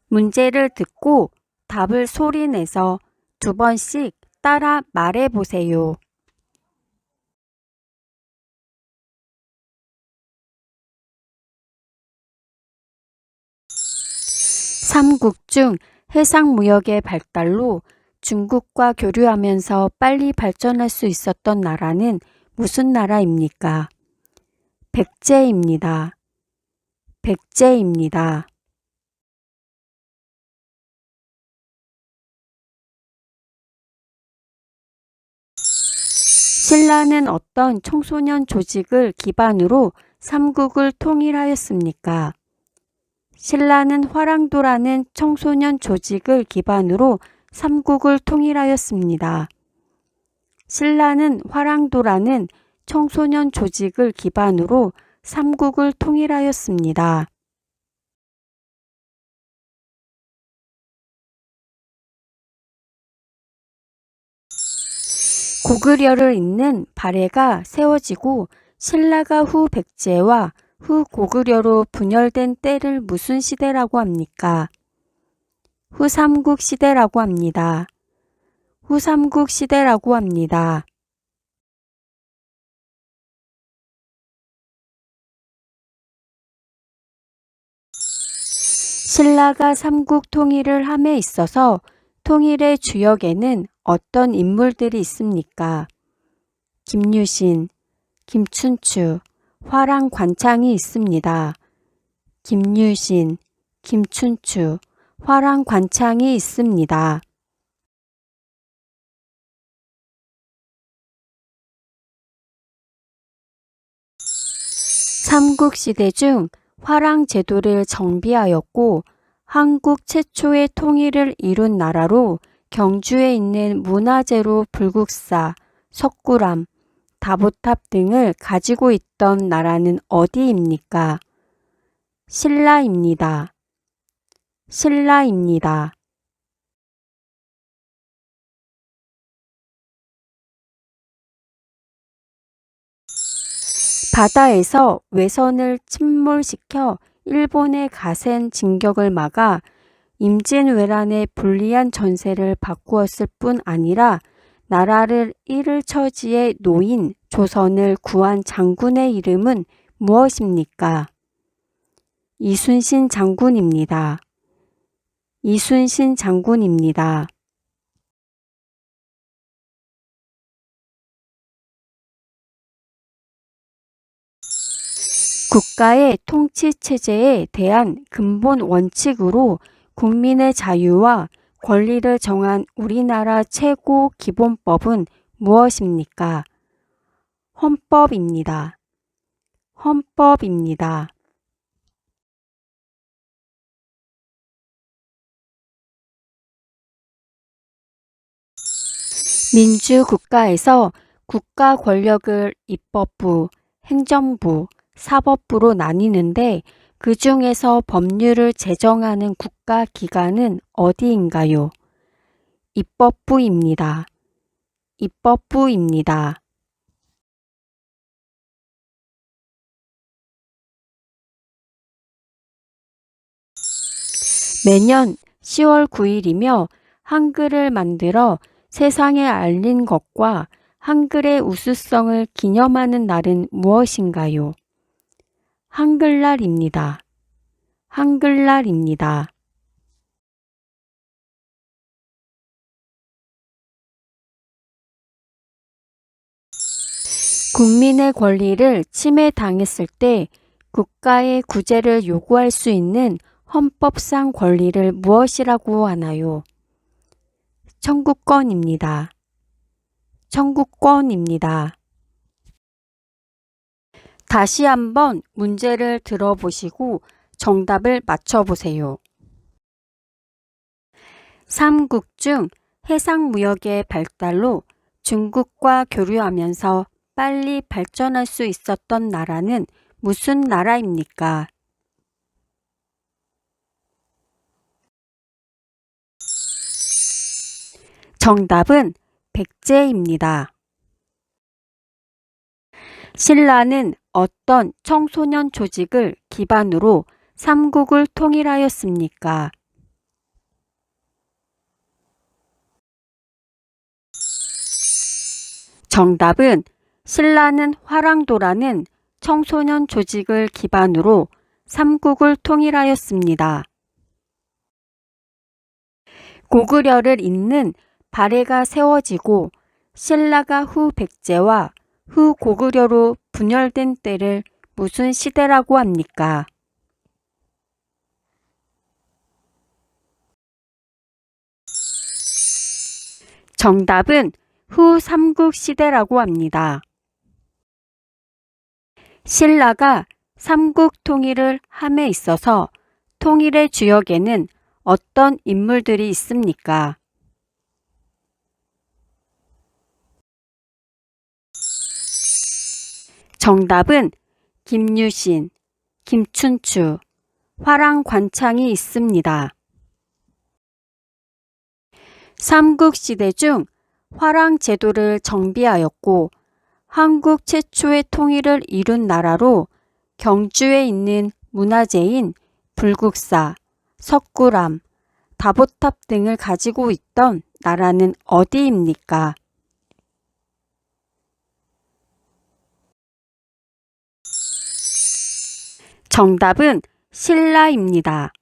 문제를 듣고 답을 소리내서 2번씩 따라 말해보세요. 삼국 중 해상무역의 발달로 중국과 교류하면서 빨리 발전할 수 있었던 나라는 무슨 나라입니까? 백제입니다. 백제입니다. 신라는 어떤 청소년 조직을 기반으로 삼국을 통일하였습니까? 신라는 화랑도라는 청소년 조직을 기반으로 삼국을 통일하였습니다. 신라는 화랑도라는 청소년 조직을 기반으로 삼국을 통일하였습니다. 고구려를 잇는 발해가 세워지고 신라가 후 백제와 후 고구려로 분열된 때를 무슨 시대라고 합니까? 후삼국 시대라고 합니다. 후삼국 시대라고 합니다. 신라가 삼국 통일을 함에 있어서 통일의 주역에는 어떤 인물들이 있습니까? 김유신, 김춘추, 화랑관창이 있습니다. 김유신, 김춘추, 화랑관창이 있습니다. 삼국시대 중 화랑제도를 정비하였고 한국 최초의 통일을 이룬 나라로 경주에 있는 문화재로 불국사, 석굴암, 다보탑 등을 가지고 있던 나라는 어디입니까? 신라입니다. 신라입니다. 바다에서 외선을 침몰시켜 일본의 가센 진격을 막아 임진왜란의 불리한 전세를 바꾸었을 뿐 아니라 나라를 잃을 처지에 놓인 조선을 구한 장군의 이름은 무엇입니까? 이순신 장군입니다. 이순신 장군입니다. 국가의 통치체제에 대한 근본 원칙으로 국민의 자유와 권리를 정한 우리나라 최고 기본법은 무엇입니까? 헌법입니다. 헌법입니다. 민주국가에서 국가 권력을 입법부, 행정부, 사법부로 나뉘는데 그 중에서 법률을 제정하는 국가기관은 어디인가요? 입법부입니다. 입법부입니다. 매년 10월 9일이며 한글을 만들어 세상에 알린 것과 한글의 우수성을 기념하는 날은 무엇인가요? 한글날입니다. 한글날입니다. 국민의 권리를 침해당했을 때 국가의 구제를 요구할 수 있는 헌법상 권리를 무엇이라고 하나요? 청구권입니다. 청구권입니다. 다시 한번 문제를 들어보시고 정답을 맞춰보세요. 삼국 중 해상무역의 발달로 중국과 교류하면서 빨리 발전할 수 있었던 나라는 무슨 나라입니까? 정답은 백제입니다. 신라는 어떤 청소년 조직을 기반으로 삼국을 통일하였습니까? 정답은 신라는 화랑도라는 청소년 조직을 기반으로 삼국을 통일하였습니다. 고구려를 잇는 발해가 세워지고 신라가 후 백제와 후 고구려로 분열된 때를 무슨 시대라고 합니까? 정답은 후 삼국시대라고 합니다. 신라가 삼국 통일을 함에 있어서 통일의 주역에는 어떤 인물들이 있습니까? 정답은 김유신, 김춘추, 화랑관창이 있습니다. 삼국시대 중 화랑제도를 정비하였고 한국 최초의 통일을 이룬 나라로 경주에 있는 문화재인 불국사, 석굴암, 다보탑 등을 가지고 있던 나라는 어디입니까? 정답은 신라입니다.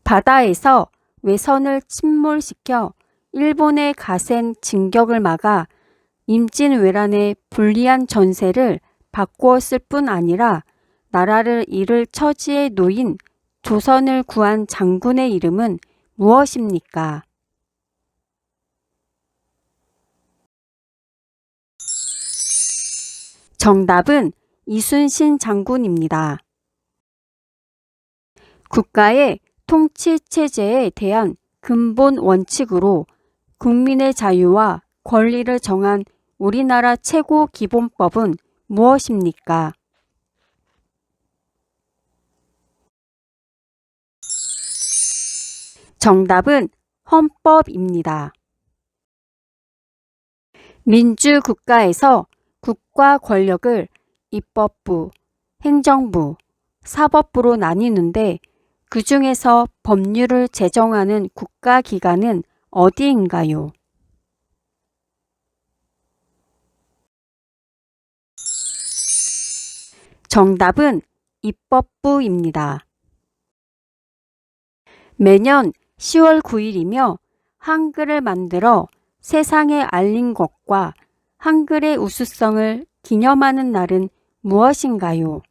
바다에서 외선을 침몰시켜 일본의 가센 진격을 막아 임진왜란의 불리한 전세를 바꾸었을 뿐 아니라 나라를 잃을 처지에 놓인 조선을 구한 장군의 이름은 무엇입니까? 정답은 이순신 장군입니다. 국가의 통치 체제에 대한 근본 원칙으로 국민의 자유와 권리를 정한 우리나라 최고 기본법은 무엇입니까? 정답은 헌법입니다. 민주국가에서 국가 권력을 입법부, 행정부, 사법부로 나뉘는데 그 중에서 법률을 제정하는 국가기관은 어디인가요? 정답은 입법부입니다. 매년 10월 9일이며 한글을 만들어 세상에 알린 것과 한글의 우수성을 기념하는 날은 무엇인가요?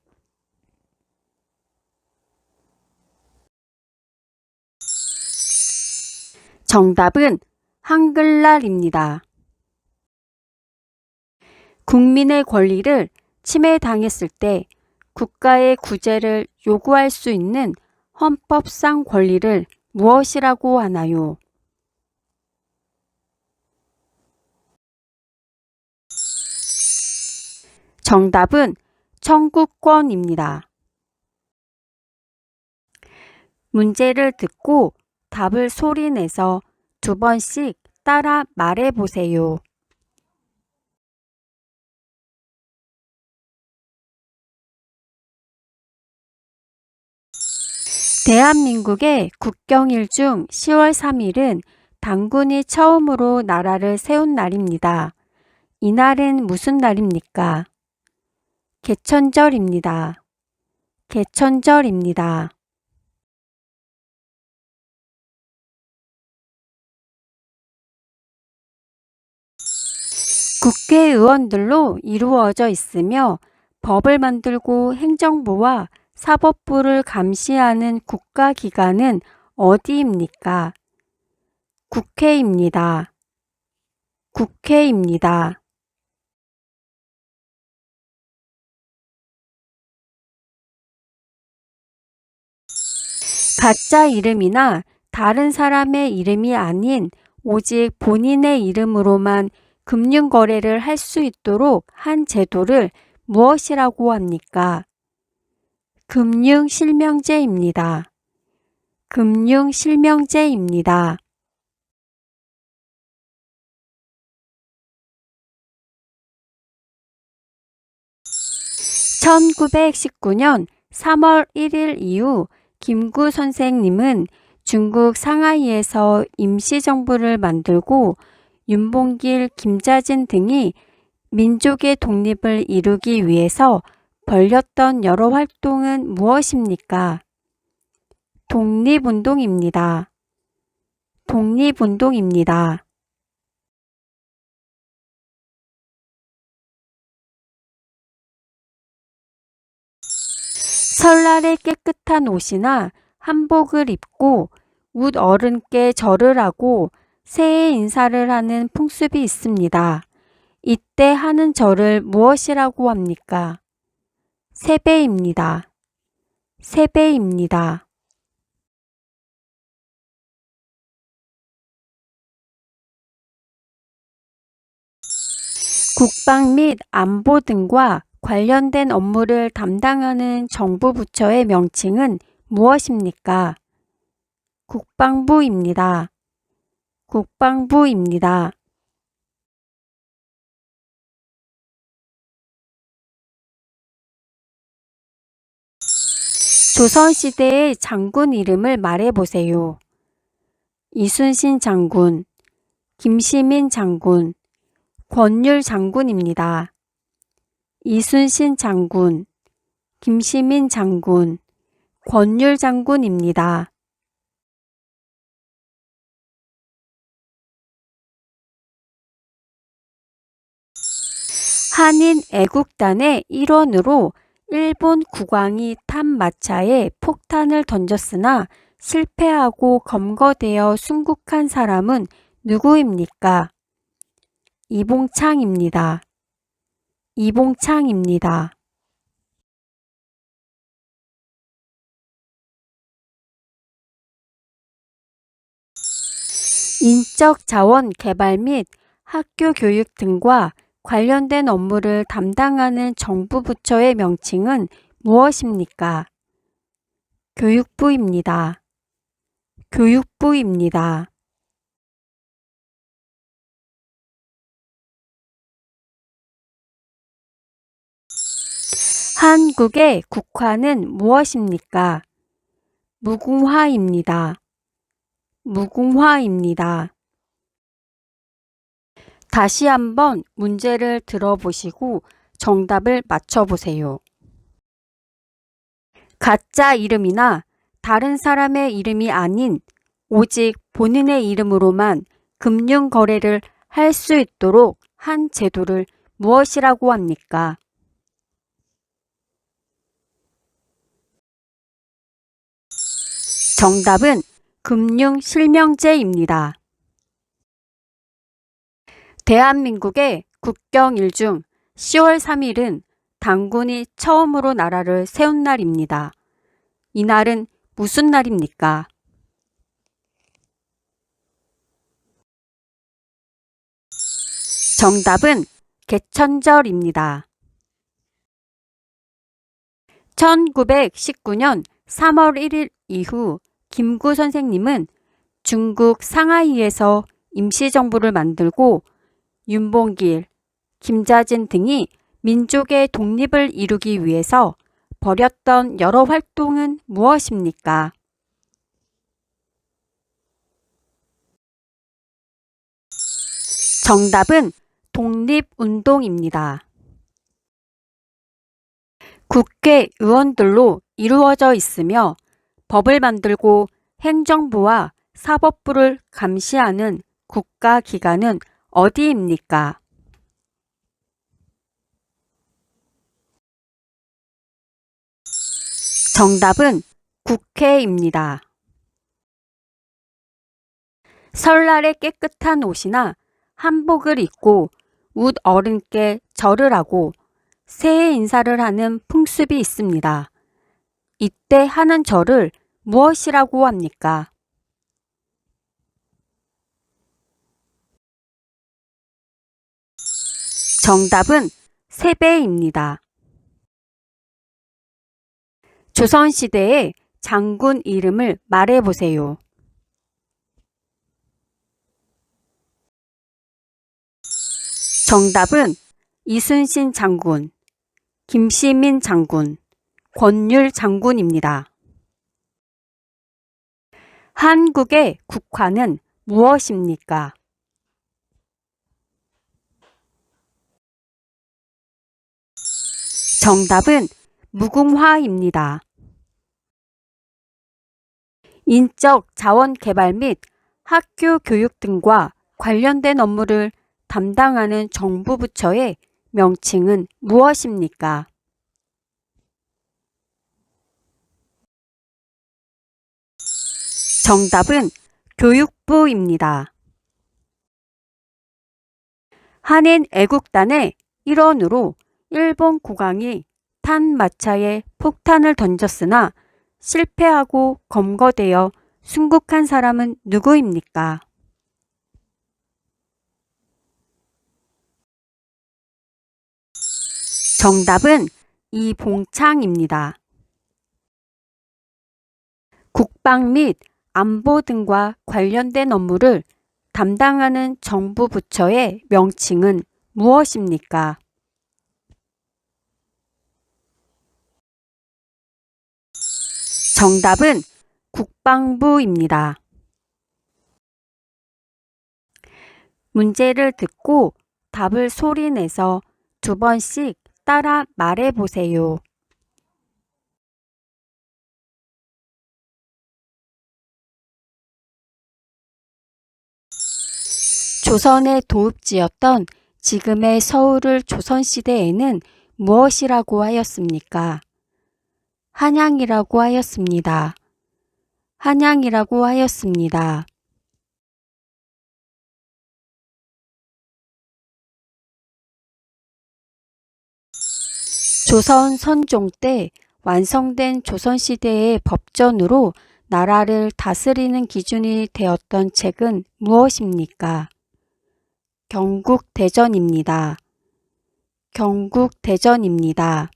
정답은 한글날입니다. 국민의 권리를 침해당했을 때 국가의 구제를 요구할 수 있는 헌법상 권리를 무엇이라고 하나요? 정답은 청구권입니다. 문제를 듣고 답을 소리내서 2번씩 따라 말해보세요. 대한민국의 국경일 중 10월 3일은 당군이 처음으로 나라를 세운 날입니다. 이날은 무슨 날입니까? 개천절입니다. 개천절입니다. 국회의원들로 이루어져 있으며 법을 만들고 행정부와 사법부를 감시하는 국가기관은 어디입니까? 국회입니다. 국회입니다. 가짜 이름이나 다른 사람의 이름이 아닌 오직 본인의 이름으로만 금융거래를 할 수 있도록 한 제도를 무엇이라고 합니까? 금융실명제입니다. 금융실명제입니다. 1919년 3월 1일 이후 김구 선생님은 중국 상하이에서 임시정부를 만들고 윤봉길, 김자진 등이 민족의 독립을 이루기 위해서 벌였던 여러 활동은 무엇입니까? 독립운동입니다. 독립운동입니다. 설날에 깨끗한 옷이나 한복을 입고 웃 어른께 절을 하고 새해 인사를 하는 풍습이 있습니다. 이때 하는 절을 무엇이라고 합니까? 세배입니다. 세배입니다. 국방 및 안보 등과 관련된 업무를 담당하는 정부 부처의 명칭은 무엇입니까? 국방부입니다. 국방부입니다. 조선시대의 장군 이름을 말해보세요. 이순신 장군, 김시민 장군, 권율 장군입니다. 이순신 장군, 김시민 장군, 권율 장군입니다. 한인 애국단의 일원으로 일본 국왕이 탄 마차에 폭탄을 던졌으나 실패하고 검거되어 순국한 사람은 누구입니까? 이봉창입니다. 이봉창입니다. 인적 자원 개발 및 학교 교육 등과 관련된 업무를 담당하는 정부 부처의 명칭은 무엇입니까? 교육부입니다. 교육부입니다. 한국의 국화는 무엇입니까? 무궁화입니다. 무궁화입니다. 다시 한번 문제를 들어보시고 정답을 맞춰보세요. 가짜 이름이나 다른 사람의 이름이 아닌 오직 본인의 이름으로만 금융 거래를 할 수 있도록 한 제도를 무엇이라고 합니까? 정답은 금융실명제입니다. 대한민국의 국경일 중 10월 3일은 당군이 처음으로 나라를 세운 날입니다. 이날은 무슨 날입니까? 정답은 개천절입니다. 1919년 3월 1일 이후 김구 선생님은 중국 상하이에서 임시정부를 만들고 윤봉길, 김자진 등이 민족의 독립을 이루기 위해서 벌였던 여러 활동은 무엇입니까? 정답은 독립운동입니다. 국회의원들로 이루어져 있으며 법을 만들고 행정부와 사법부를 감시하는 국가기관은 어디입니까? 정답은 국회입니다. 설날에 깨끗한 옷이나 한복을 입고 웃 어른께 절을 하고 새해 인사를 하는 풍습이 있습니다. 이때 하는 절을 무엇이라고 합니까? 정답은 세배입니다. 조선시대의 장군 이름을 말해보세요. 정답은 이순신 장군, 김시민 장군, 권율 장군입니다. 한국의 국화는 무엇입니까? 정답은 무궁화입니다. 인적 자원 개발 및 학교 교육 등과 관련된 업무를 담당하는 정부 부처의 명칭은 무엇입니까? 정답은 교육부입니다. 한인 애국단의 일원으로 일본 국왕이 탄 마차에 폭탄을 던졌으나 실패하고 검거되어 순국한 사람은 누구입니까? 정답은 이봉창입니다. 국방 및 안보 등과 관련된 업무를 담당하는 정부 부처의 명칭은 무엇입니까? 정답은 국방부입니다. 문제를 듣고 답을 소리내서 2번씩 따라 말해보세요. 조선의 도읍지였던 지금의 서울을 조선시대에는 무엇이라고 하였습니까? 한양이라고 하였습니다. 한양이라고 하였습니다. 조선 선종 때 완성된 조선시대의 법전으로 나라를 다스리는 기준이 되었던 책은 무엇입니까? 경국대전입니다. 경국대전입니다.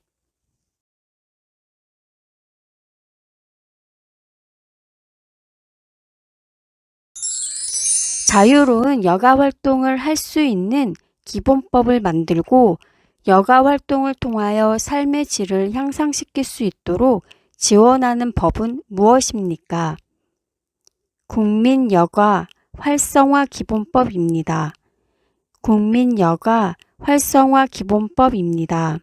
자유로운 여가 활동을 할 수 있는 기본법을 만들고 여가 활동을 통하여 삶의 질을 향상시킬 수 있도록 지원하는 법은 무엇입니까? 국민여가 활성화 기본법입니다. 국민여가 활성화 기본법입니다.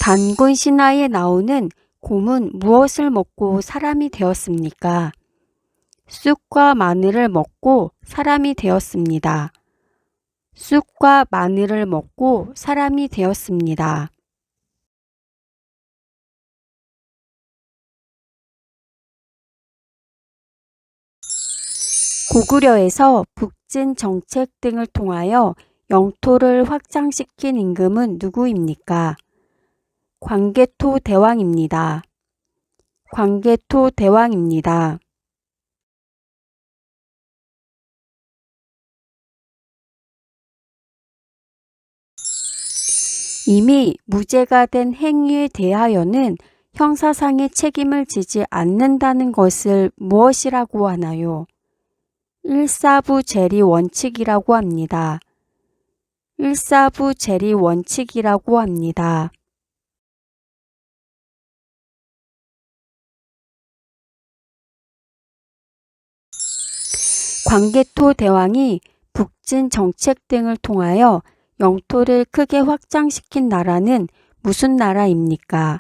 단군 신화에 나오는 곰은 무엇을 먹고 사람이 되었습니까? 쑥과 마늘을 먹고 사람이 되었습니다. 쑥과 마늘을 먹고 사람이 되었습니다. 고구려에서 북진 정책 등을 통하여 영토를 확장시킨 임금은 누구입니까? 광개토 대왕입니다. 광개토 대왕입니다. 이미 무죄가 된 행위에 대하여는 형사상의 책임을 지지 않는다는 것을 무엇이라고 하나요? 일사부재리 원칙이라고 합니다. 일사부재리 원칙이라고 합니다. 광개토 대왕이 북진 정책 등을 통하여 영토를 크게 확장시킨 나라는 무슨 나라입니까?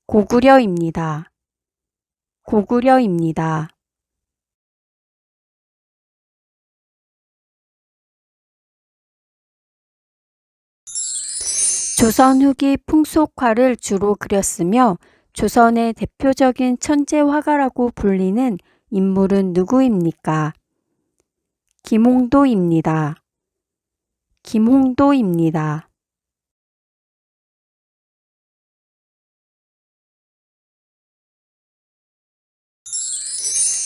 고구려입니다. 고구려입니다. 조선 후기 풍속화를 주로 그렸으며 조선의 대표적인 천재 화가라고 불리는 인물은 누구입니까? 김홍도입니다. 김홍도입니다.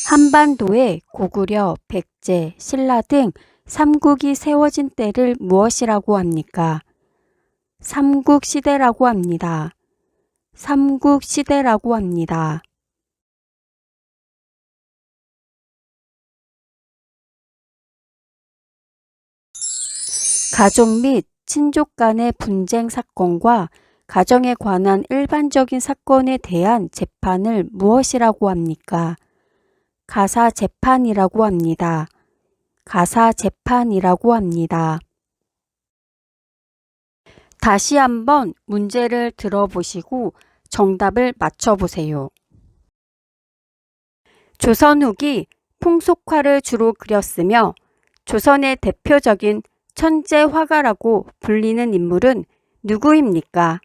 한반도에 고구려, 백제, 신라 등 삼국이 세워진 때를 무엇이라고 합니까? 삼국시대라고 합니다. 삼국시대라고 합니다. 가족 및 친족 간의 분쟁 사건과 가정에 관한 일반적인 사건에 대한 재판을 무엇이라고 합니까? 가사 재판이라고 합니다. 가사 재판이라고 합니다. 다시 한번 문제를 들어보시고 정답을 맞춰보세요. 조선 후기 풍속화를 주로 그렸으며 조선의 대표적인 천재 화가라고 불리는 인물은 누구입니까?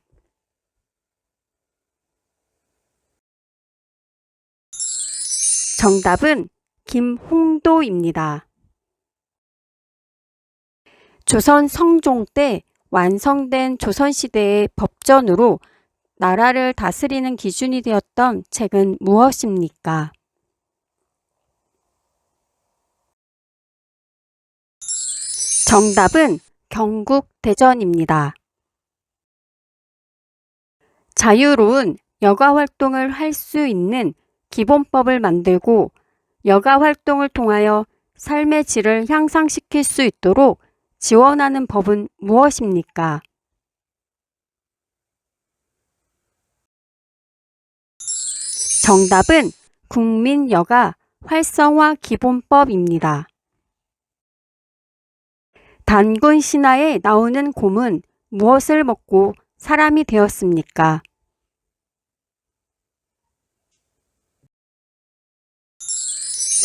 정답은 김홍도입니다. 조선 성종 때 완성된 조선시대의 법전으로 나라를 다스리는 기준이 되었던 책은 무엇입니까? 정답은 경국대전입니다. 자유로운 여가 활동을 할 수 있는 기본법을 만들고 여가 활동을 통하여 삶의 질을 향상시킬 수 있도록 지원하는 법은 무엇입니까? 정답은 국민여가 활성화 기본법입니다. 단군 신화에 나오는 곰은 무엇을 먹고 사람이 되었습니까?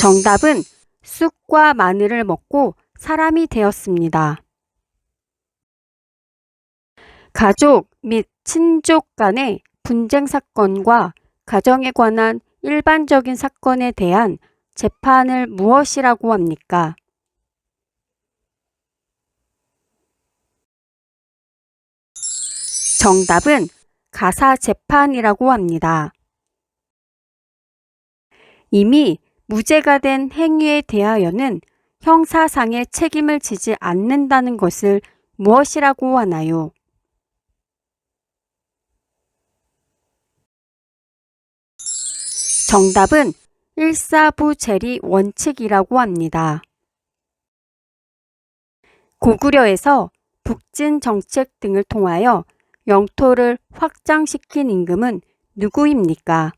정답은 쑥과 마늘을 먹고 사람이 되었습니다. 가족 및 친족 간의 분쟁 사건과 가정에 관한 일반적인 사건에 대한 재판을 무엇이라고 합니까? 정답은 가사 재판이라고 합니다. 이미 무죄가 된 행위에 대하여는 형사상의 책임을 지지 않는다는 것을 무엇이라고 하나요? 정답은 일사부재리 원칙이라고 합니다. 고구려에서 북진 정책 등을 통하여 영토를 확장시킨 임금은 누구입니까?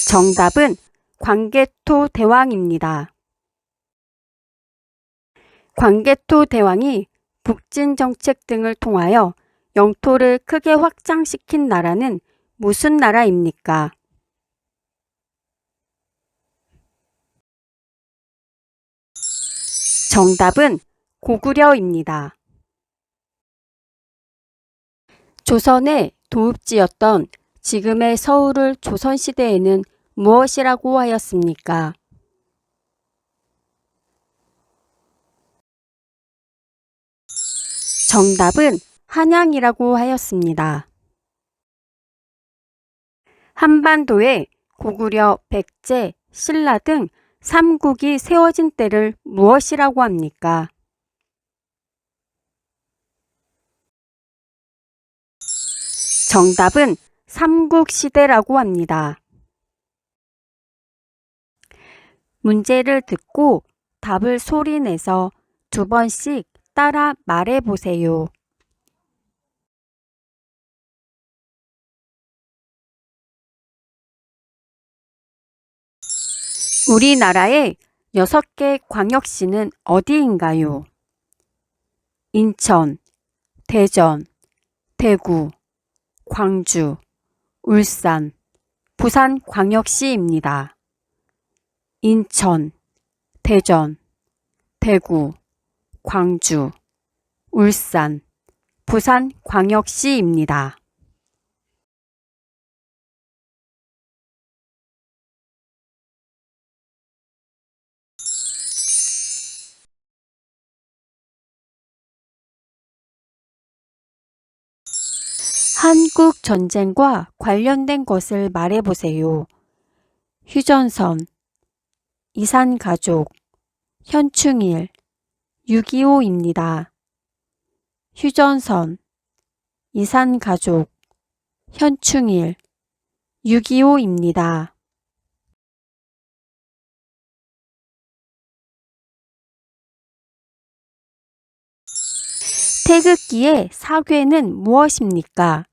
정답은 광개토 대왕입니다. 광개토 대왕이 북진 정책 등을 통하여 영토를 크게 확장시킨 나라는 무슨 나라입니까? 정답은 고구려입니다. 조선의 도읍지였던 지금의 서울을 조선시대에는 무엇이라고 하였습니까? 정답은 한양이라고 하였습니다. 한반도에 고구려, 백제, 신라 등 삼국이 세워진 때를 무엇이라고 합니까? 정답은 삼국시대라고 합니다. 문제를 듣고 답을 소리내서 2번씩 따라 말해보세요. 우리나라의 6개 광역시는 어디인가요? 인천, 대전, 대구, 광주, 울산, 부산 광역시입니다. 인천, 대전, 대구, 광주, 울산, 부산 광역시입니다. 한국 전쟁과 관련된 것을 말해보세요. 휴전선, 이산가족, 현충일, 6.25입니다. 휴전선, 이산가족, 현충일, 6.25입니다. 태극기의 사괴는 무엇입니까?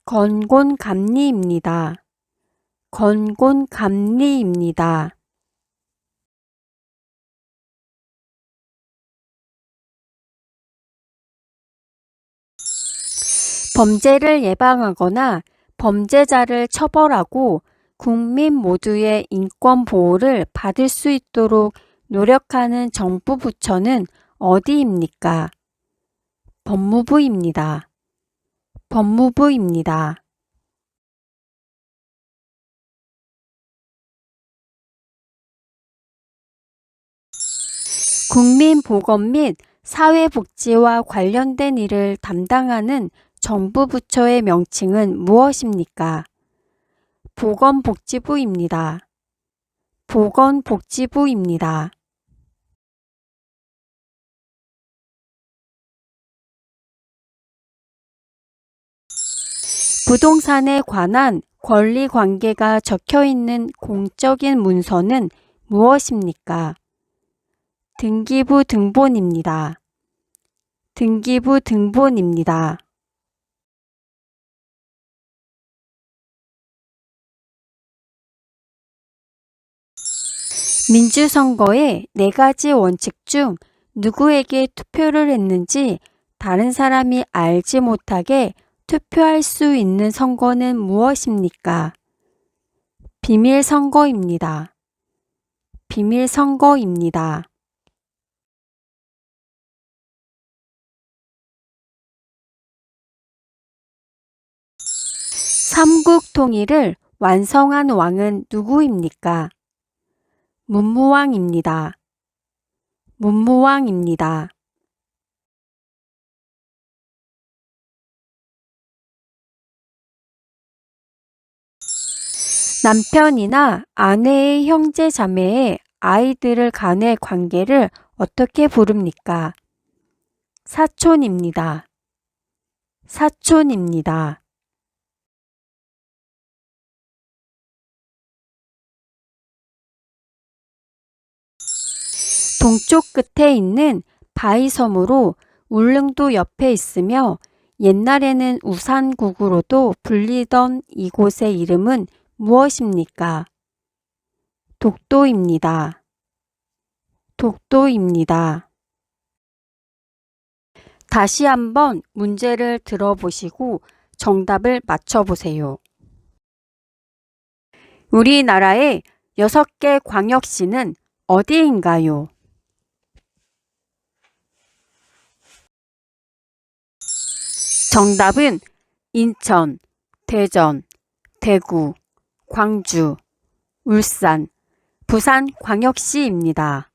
건곤감리입니다. 건곤감리입니다. 범죄를 예방하거나 범죄자를 처벌하고 국민 모두의 인권 보호를 받을 수 있도록 노력하는 정부 부처는 어디입니까? 법무부입니다. 법무부입니다. 국민보건 및 사회복지와 관련된 일을 담당하는 정부 부처의 명칭은 무엇입니까? 보건복지부입니다. 보건복지부입니다. 부동산에 관한 권리관계가 적혀있는 공적인 문서는 무엇입니까? 등기부 등본입니다. 등기부 등본입니다. 민주선거의 4가지 원칙 중 누구에게 투표를 했는지 다른 사람이 알지 못하게 투표할 수 있는 선거는 무엇입니까? 비밀선거입니다. 비밀선거입니다. 삼국 통일을 완성한 왕은 누구입니까? 문무왕입니다. 문무왕입니다. 남편이나 아내의 형제 자매의 아이들을 간의 관계를 어떻게 부릅니까? 사촌입니다. 사촌입니다. 동쪽 끝에 있는 바위섬으로 울릉도 옆에 있으며 옛날에는 우산국으로도 불리던 이곳의 이름은 무엇입니까? 독도입니다. 독도입니다. 다시 한번 문제를 들어보시고 정답을 맞춰보세요. 우리나라의 6개 광역시는 어디인가요? 정답은 인천, 대전, 대구, 광주, 울산, 부산 광역시입니다.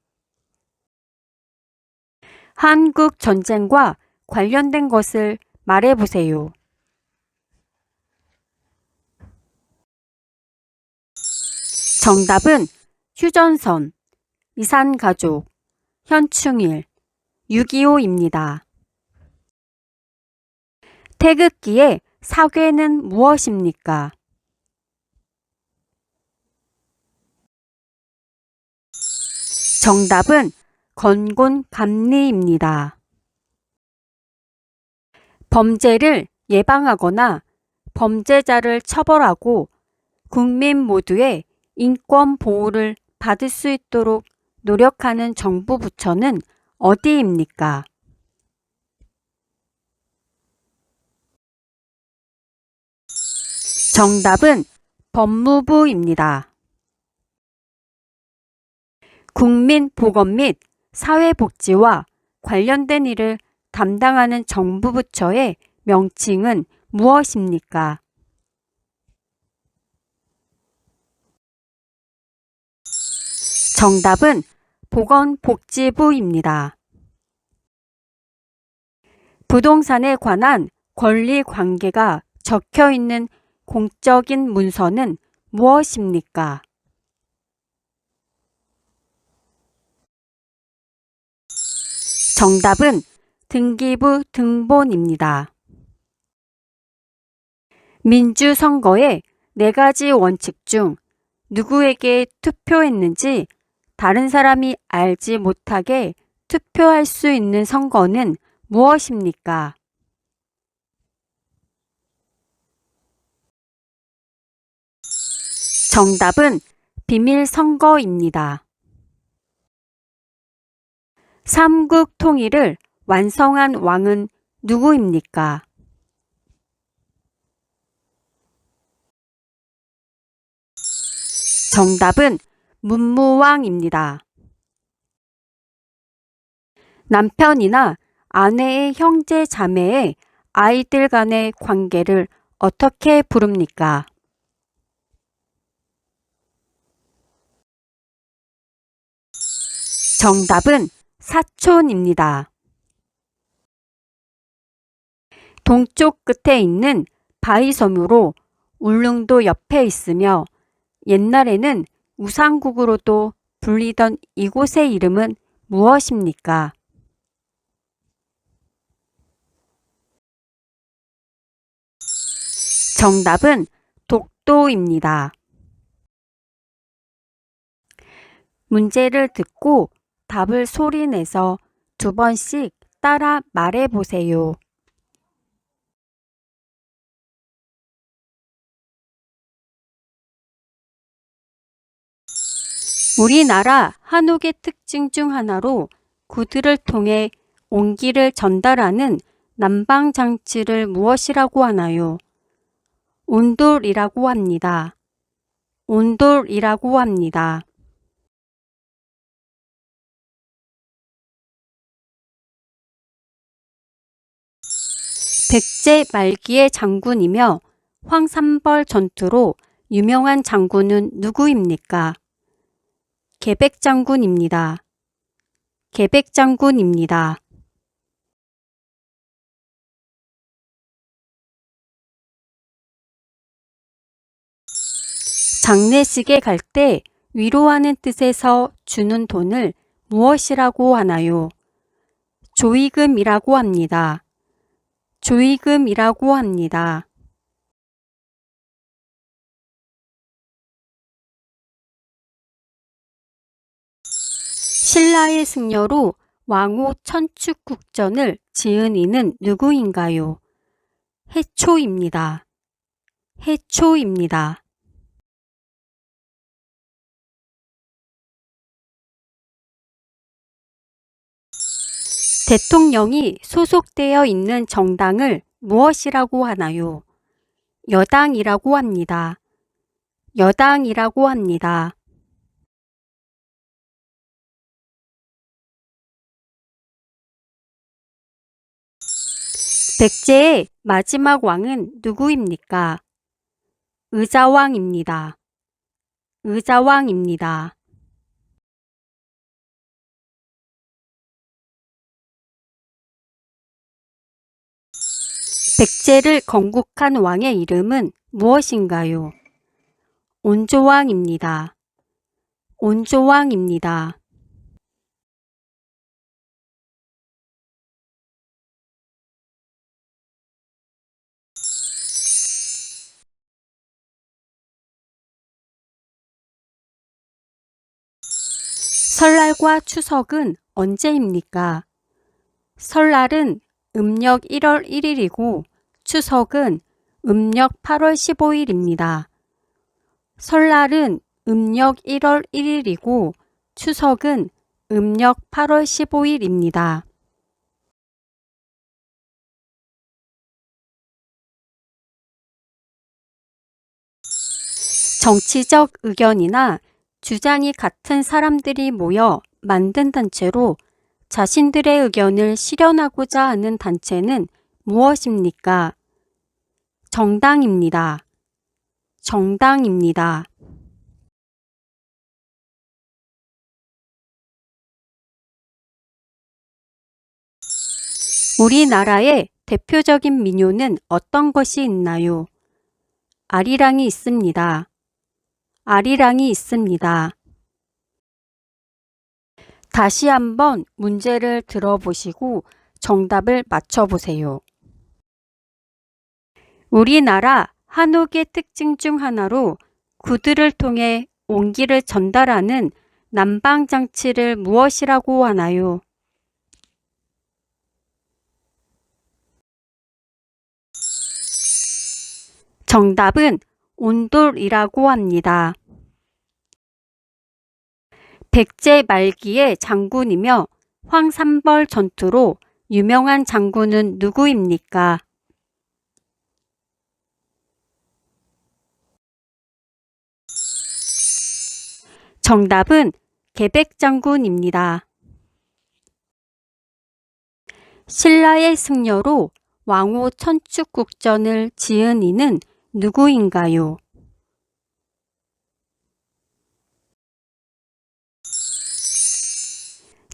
한국 전쟁과 관련된 것을 말해보세요. 정답은 휴전선, 이산가족, 현충일, 6.25입니다. 태극기의 사괴는 무엇입니까? 정답은 건곤감리입니다. 범죄를 예방하거나 범죄자를 처벌하고 국민 모두의 인권 보호를 받을 수 있도록 노력하는 정부 부처는 어디입니까? 정답은 법무부입니다. 국민보건 및 사회복지와 관련된 일을 담당하는 정부 부처의 명칭은 무엇입니까? 정답은 보건복지부입니다. 부동산에 관한 권리관계가 적혀있는 공적인 문서는 무엇입니까? 정답은 등기부 등본입니다. 민주선거의 4가지 원칙 중 누구에게 투표했는지 다른 사람이 알지 못하게 투표할 수 있는 선거는 무엇입니까? 정답은 비밀 선거입니다. 삼국 통일을 완성한 왕은 누구입니까? 정답은 문무왕입니다. 남편이나 아내의 형제 자매의 아이들 간의 관계를 어떻게 부릅니까? 정답은 사촌입니다. 동쪽 끝에 있는 바위섬으로 울릉도 옆에 있으며 옛날에는 우상국으로도 불리던 이곳의 이름은 무엇입니까? 정답은 독도입니다. 문제를 듣고 답을 소리내서 2번씩 따라 말해보세요. 우리나라 한옥의 특징 중 하나로 구두를 통해 온기를 전달하는 난방장치를 무엇이라고 하나요? 온돌이라고 합니다. 온돌이라고 합니다. 백제 말기의 장군이며 황산벌 전투로 유명한 장군은 누구입니까? 계백장군입니다. 계백장군입니다. 장례식에 갈 때 위로하는 뜻에서 주는 돈을 무엇이라고 하나요? 조의금이라고 합니다. 조의금이라고 합니다. 신라의 승려로 왕후 천축국전을 지은 이는 누구인가요? 해초입니다. 해초입니다. 대통령이 소속되어 있는 정당을 무엇이라고 하나요? 여당이라고 합니다. 여당이라고 합니다. 백제의 마지막 왕은 누구입니까? 의자왕입니다. 의자왕입니다. 백제를 건국한 왕의 이름은 무엇인가요? 온조왕입니다. 온조왕입니다. 설날과 추석은 언제입니까? 설날은 음력 1월 1일이고 추석은 음력 8월 15일입니다. 설날은 음력 1월 1일이고 추석은 음력 8월 15일입니다. 정치적 의견이나 주장이 같은 사람들이 모여 만든 단체로 자신들의 의견을 실현하고자 하는 단체는 무엇입니까? 정당입니다. 정당입니다. 우리나라의 대표적인 민요는 어떤 것이 있나요? 아리랑이 있습니다. 아리랑이 있습니다. 다시 한번 문제를 들어보시고 정답을 맞춰보세요. 우리나라 한옥의 특징 중 하나로 구두를 통해 온기를 전달하는 난방장치를 무엇이라고 하나요? 정답은 온돌이라고 합니다. 백제 말기의 장군이며 황산벌 전투로 유명한 장군은 누구입니까? 정답은 계백장군입니다. 신라의 승려로 왕호 천축국전을 지은 이는 누구인가요?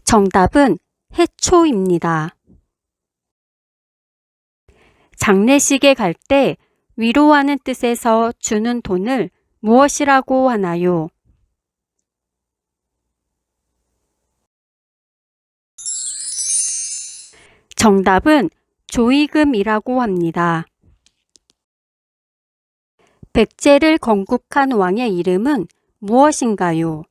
정답은 해초입니다. 장례식에 갈 때 위로하는 뜻에서 주는 돈을 무엇이라고 하나요? 정답은 조의금이라고 합니다. 백제를 건국한 왕의 이름은 무엇인가요?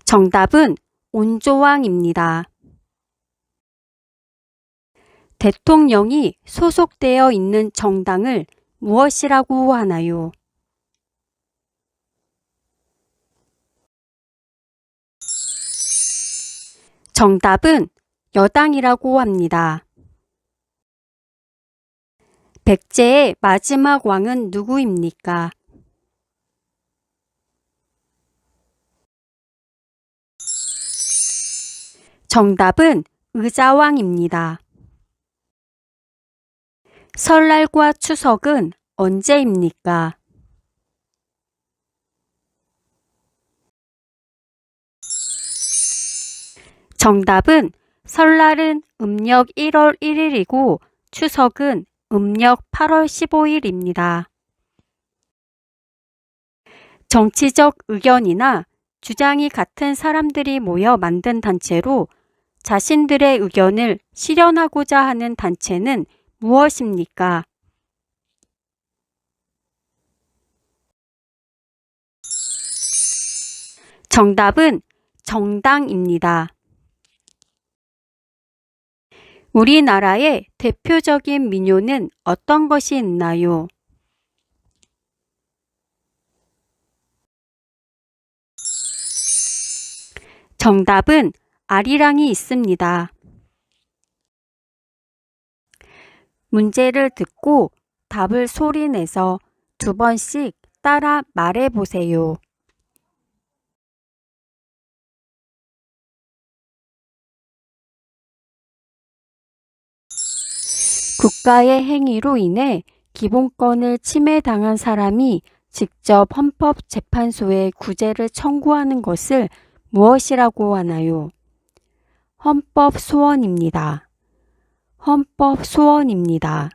정답은 온조왕입니다. 대통령이 소속되어 있는 정당을 무엇이라고 하나요? 정답은 여당이라고 합니다. 백제의 마지막 왕은 누구입니까? 정답은 의자왕입니다. 설날과 추석은 언제입니까? 정답은 설날은 음력 1월 1일이고 추석은 음력 8월 15일입니다. 정치적 의견이나 주장이 같은 사람들이 모여 만든 단체로 자신들의 의견을 실현하고자 하는 단체는 무엇입니까? 정답은 정당입니다. 우리나라의 대표적인 민요는 어떤 것이 있나요? 정답은 아리랑이 있습니다. 문제를 듣고 답을 소리내서 2번씩 따라 말해보세요. 국가의 행위로 인해 기본권을 침해당한 사람이 직접 헌법재판소에 구제를 청구하는 것을 무엇이라고 하나요? 헌법소원입니다. 헌법소원입니다.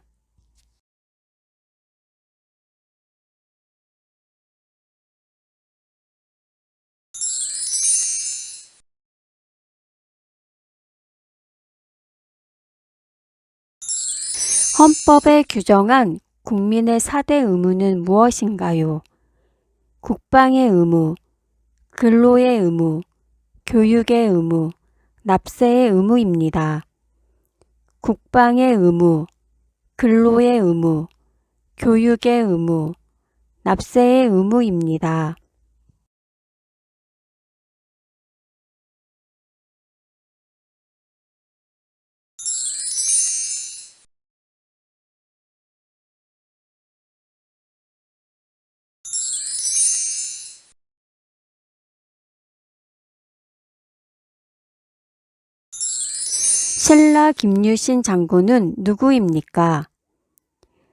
헌법에 규정한 국민의 4대 의무는 무엇인가요? 국방의 의무, 근로의 의무, 교육의 의무, 납세의 의무입니다. 국방의 의무, 근로의 의무, 교육의 의무, 납세의 의무입니다. 신라 김유신 장군은 누구입니까?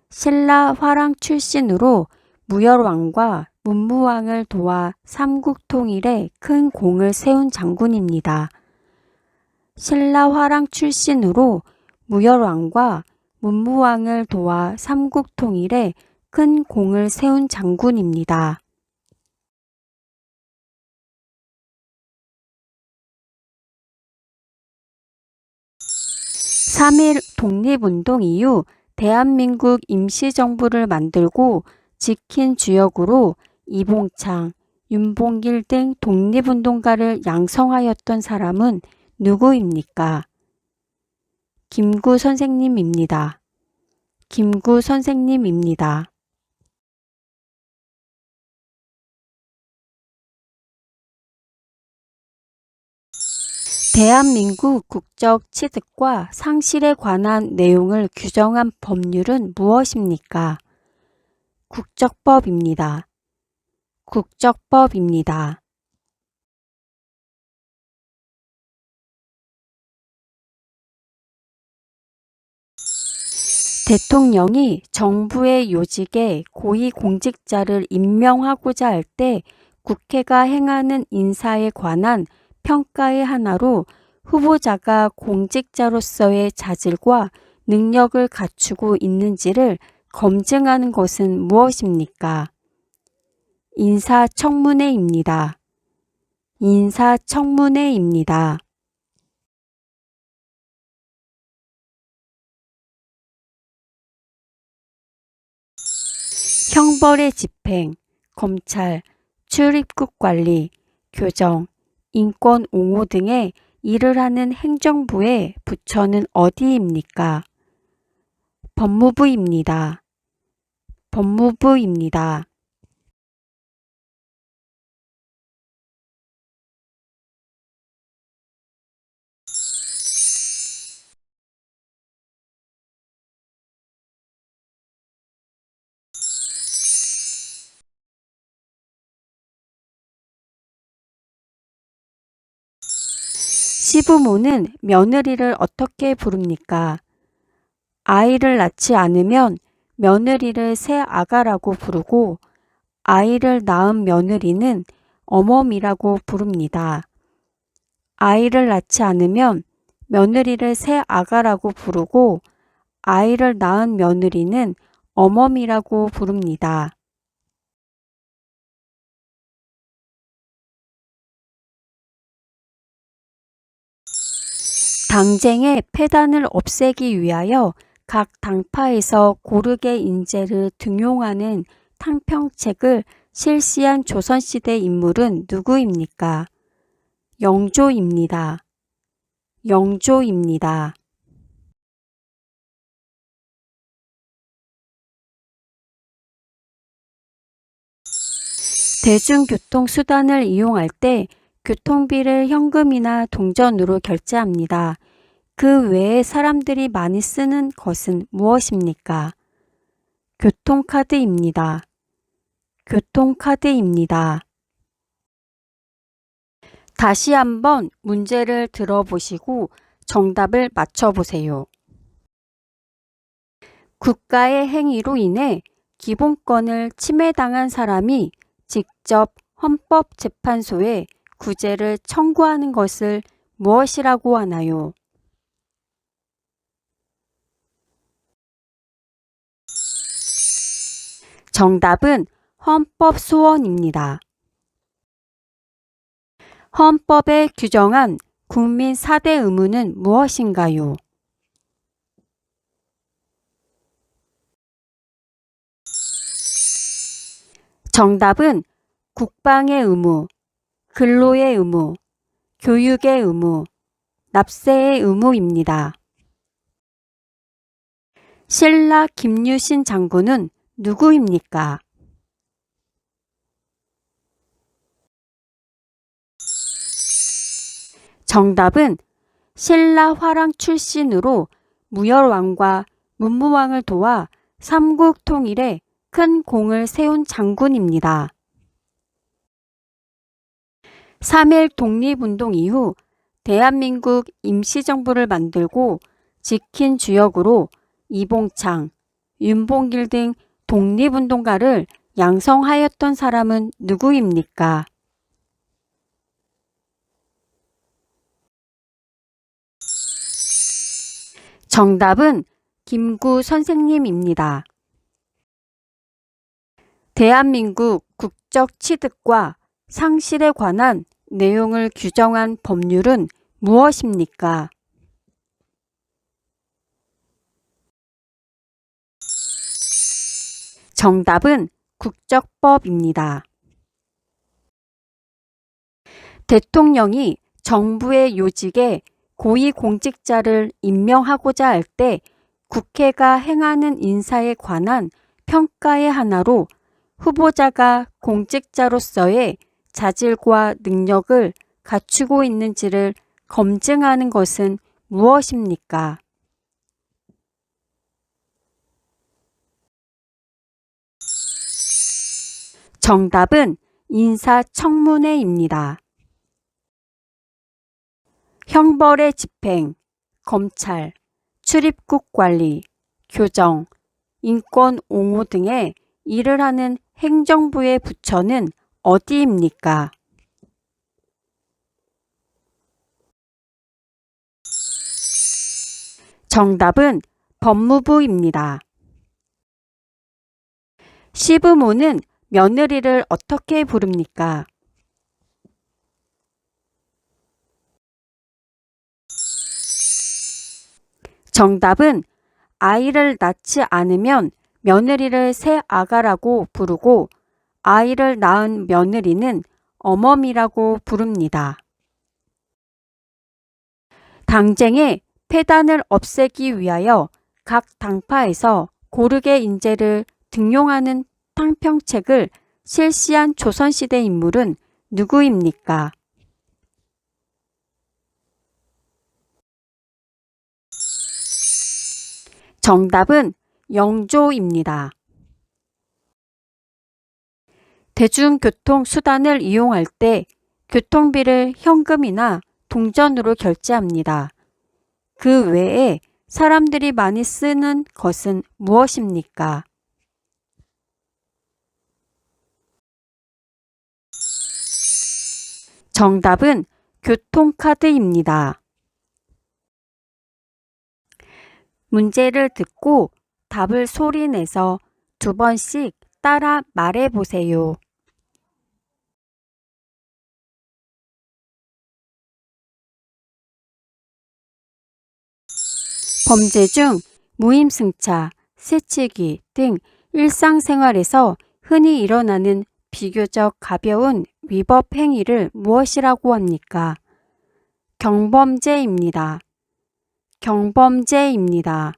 신라 화랑 출신으로 무열왕과 문무왕을 도와 삼국 통일에 큰 공을 세운 장군입니다. 신라 화랑 출신으로 무열왕과 문무왕을 도와 삼국 통일에 큰 공을 세운 장군입니다. 3.1 독립운동 이후 대한민국 임시정부를 만들고 지킨 주역으로 이봉창, 윤봉길 등 독립운동가를 양성하였던 사람은 누구입니까? 김구 선생님입니다. 김구 선생님입니다. 대한민국 국적 취득과 상실에 관한 내용을 규정한 법률은 무엇입니까? 국적법입니다. 국적법입니다. 대통령이 정부의 요직에 고위공직자를 임명하고자 할 때 국회가 행하는 인사에 관한 평가의 하나로 후보자가 공직자로서의 자질과 능력을 갖추고 있는지를 검증하는 것은 무엇입니까? 인사청문회입니다. 인사청문회입니다. 형벌의 집행, 검찰, 출입국 관리, 교정, 인권 옹호 등의 일을 하는 행정부의 부처는 어디입니까? 법무부입니다. 법무부입니다. 시부모는 며느리를 어떻게 부릅니까? 아이를 낳지 않으면 며느리를 새아가라고 부르고 아이를 낳은 며느리는 어멈이라고 부릅니다. 아이를 낳지 않으면 며느리를 새아가라고 부르고 아이를 낳은 며느리는 어멈이라고 부릅니다. 당쟁의 폐단을 없애기 위하여 각 당파에서 고르게 인재를 등용하는 탕평책을 실시한 조선시대 인물은 누구입니까? 영조입니다. 영조입니다. 대중교통수단을 이용할 때 교통비를 현금이나 동전으로 결제합니다. 그 외에 사람들이 많이 쓰는 것은 무엇입니까? 교통카드입니다. 교통카드입니다. 다시 한번 문제를 들어보시고 정답을 맞춰보세요. 국가의 행위로 인해 기본권을 침해당한 사람이 직접 헌법재판소에 구제를 청구하는 것을 무엇이라고 하나요? 정답은 헌법소원입니다. 헌법에 규정한 국민 4대 의무는 무엇인가요? 정답은 국방의 의무, 근로의 의무, 교육의 의무, 납세의 의무입니다. 신라 김유신 장군은 누구입니까? 정답은 신라 화랑 출신으로 무열왕과 문무왕을 도와 삼국 통일에 큰 공을 세운 장군입니다. 3.1 독립운동 이후 대한민국 임시정부를 만들고 지킨 주역으로 이봉창, 윤봉길 등 독립운동가를 양성하였던 사람은 누구입니까? 정답은 김구 선생님입니다. 대한민국 국적 취득과 상실에 관한 내용을 규정한 법률은 무엇입니까? 정답은 국적법입니다. 대통령이 정부의 요직에 고위공직자를 임명하고자 할 때 국회가 행하는 인사에 관한 평가의 하나로 후보자가 공직자로서의 자질과 능력을 갖추고 있는지를 검증하는 것은 무엇입니까? 정답은 인사청문회입니다. 형벌의 집행, 검찰, 출입국 관리, 교정, 인권 옹호 등의 일을 하는 행정부의 부처는 어디입니까? 정답은 법무부입니다. 시부모는 며느리를 어떻게 부릅니까? 정답은 아이를 낳지 않으면 며느리를 새아가라고 부르고 아이를 낳은 며느리는 어멈이라고 부릅니다. 당쟁의 폐단을 없애기 위하여 각 당파에서 고르게 인재를 등용하는 탕평책을 실시한 조선시대 인물은 누구입니까? 정답은 영조입니다. 대중교통수단을 이용할 때 교통비를 현금이나 동전으로 결제합니다. 그 외에 사람들이 많이 쓰는 것은 무엇입니까? 정답은 교통카드입니다. 문제를 듣고 답을 소리내서 2번씩 따라 말해보세요. 범죄 중 무임승차, 새치기 등 일상생활에서 흔히 일어나는 비교적 가벼운 위법 행위를 무엇이라고 합니까? 경범죄입니다. 경범죄입니다.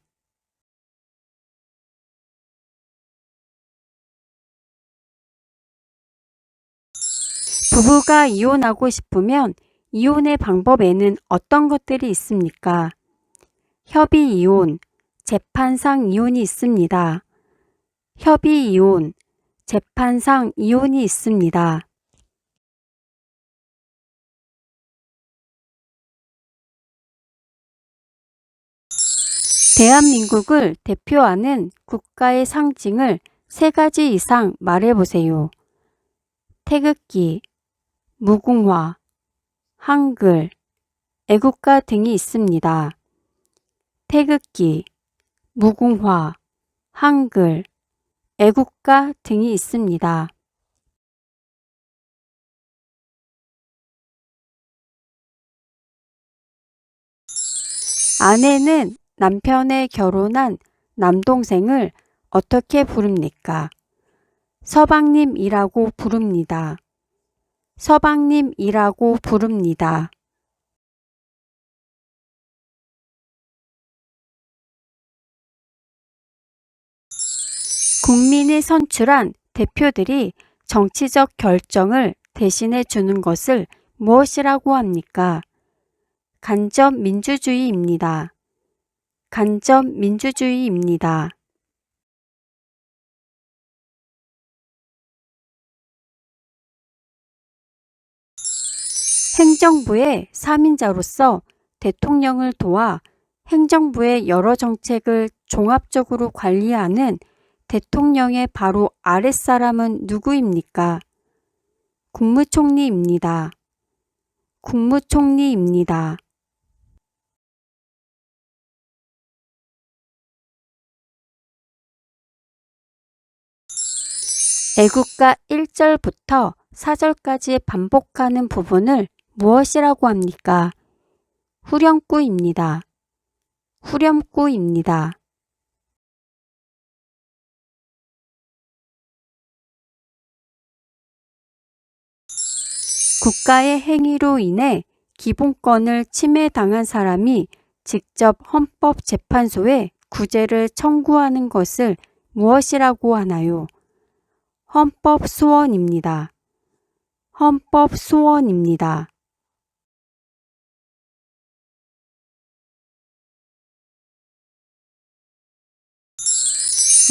부부가 이혼하고 싶으면 이혼의 방법에는 어떤 것들이 있습니까? 협의 이혼, 재판상 이혼이 있습니다. 협의 이혼, 재판상 이혼이 있습니다. 대한민국을 대표하는 국가의 상징을 3가지 이상 말해보세요. 태극기, 무궁화, 한글, 애국가 등이 있습니다. 태극기, 무궁화, 한글, 애국가 등이 있습니다. 아내는 남편의 결혼한 남동생을 어떻게 부릅니까? 서방님이라고 부릅니다. 서방님이라고 부릅니다. 국민이 선출한 대표들이 정치적 결정을 대신해 주는 것을 무엇이라고 합니까? 간접민주주의입니다. 간접민주주의입니다. 행정부의 3인자로서 대통령을 도와 행정부의 여러 정책을 종합적으로 관리하는 대통령의 바로 아랫사람은 누구입니까? 국무총리입니다. 국무총리입니다. 애국가 1절부터 4절까지 반복하는 부분을 무엇이라고 합니까? 후렴구입니다. 후렴구입니다. 국가의 행위로 인해 기본권을 침해당한 사람이 직접 헌법재판소에 구제를 청구하는 것을 무엇이라고 하나요? 헌법소원입니다. 헌법소원입니다.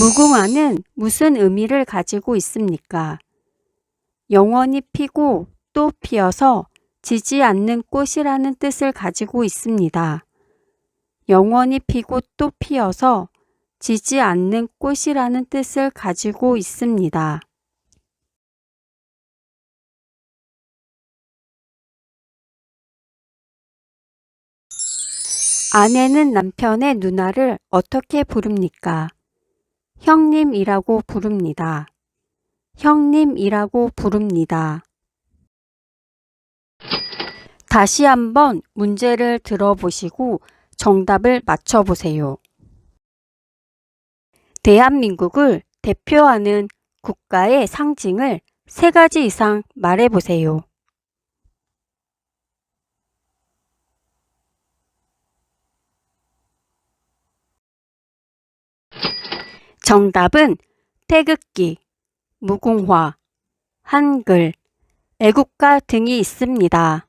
무궁화는 무슨 의미를 가지고 있습니까? 영원히 피고 또 피어서 지지 않는 꽃이라는 뜻을 가지고 있습니다. 영원히 피고 또 피어서 지지 않는 꽃이라는 뜻을 가지고 있습니다. 아내는 남편의 누나를 어떻게 부릅니까? 형님이라고 부릅니다. 형님이라고 부릅니다. 다시 한번 문제를 들어보시고 정답을 맞춰보세요. 대한민국을 대표하는 국가의 상징을 3가지 이상 말해보세요. 정답은 태극기, 무궁화, 한글, 애국가 등이 있습니다.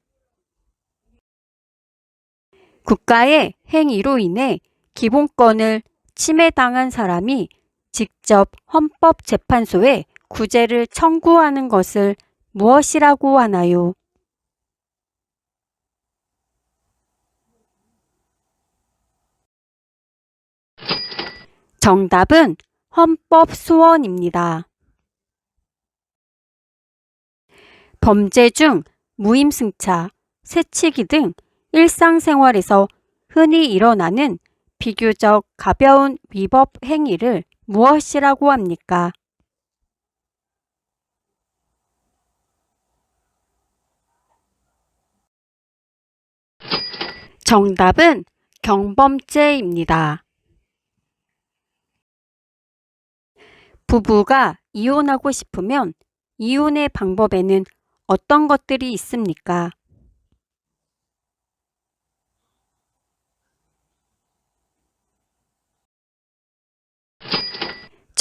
국가의 행위로 인해 기본권을 침해당한 사람이 직접 헌법재판소에 구제를 청구하는 것을 무엇이라고 하나요? 정답은 헌법소원입니다. 범죄 중 무임승차, 새치기 등 일상생활에서 흔히 일어나는 비교적 가벼운 위법 행위를 무엇이라고 합니까? 정답은 경범죄입니다. 부부가 이혼하고 싶으면 이혼의 방법에는 어떤 것들이 있습니까?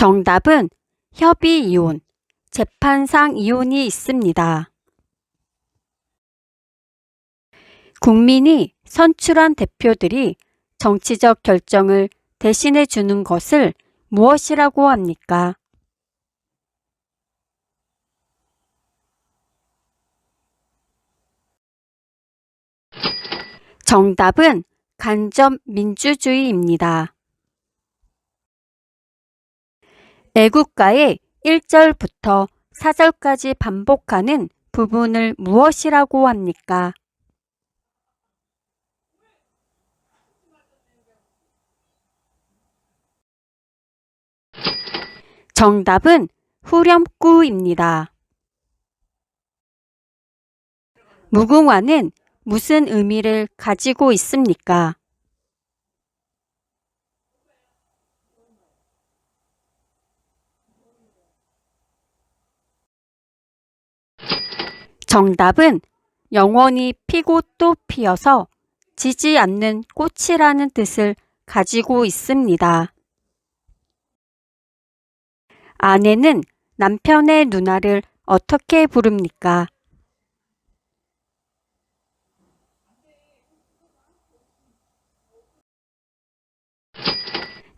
정답은 협의이혼, 재판상 이혼이 있습니다. 국민이 선출한 대표들이 정치적 결정을 대신해 주는 것을 무엇이라고 합니까? 정답은 간접민주주의입니다. 애국가의 1절부터 4절까지 반복하는 부분을 무엇이라고 합니까? 정답은 후렴구입니다. 무궁화는 무슨 의미를 가지고 있습니까? 정답은 영원히 피고 또 피어서 지지 않는 꽃이라는 뜻을 가지고 있습니다. 아내는 남편의 누나를 어떻게 부릅니까?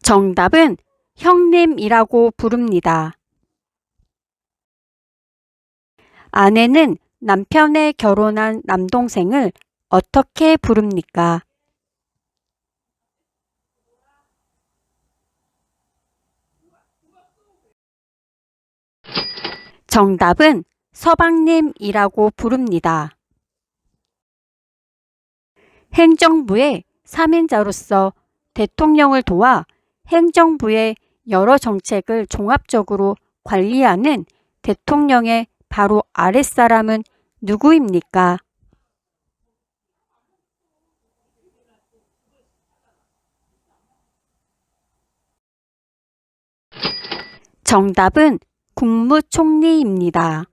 정답은 형님이라고 부릅니다. 아내는 남편의 결혼한 남동생을 어떻게 부릅니까? 정답은 서방님이라고 부릅니다. 행정부의 3인자로서 대통령을 도와 행정부의 여러 정책을 종합적으로 관리하는 대통령의 바로 아랫사람은 누구입니까? 정답은 국무총리입니다.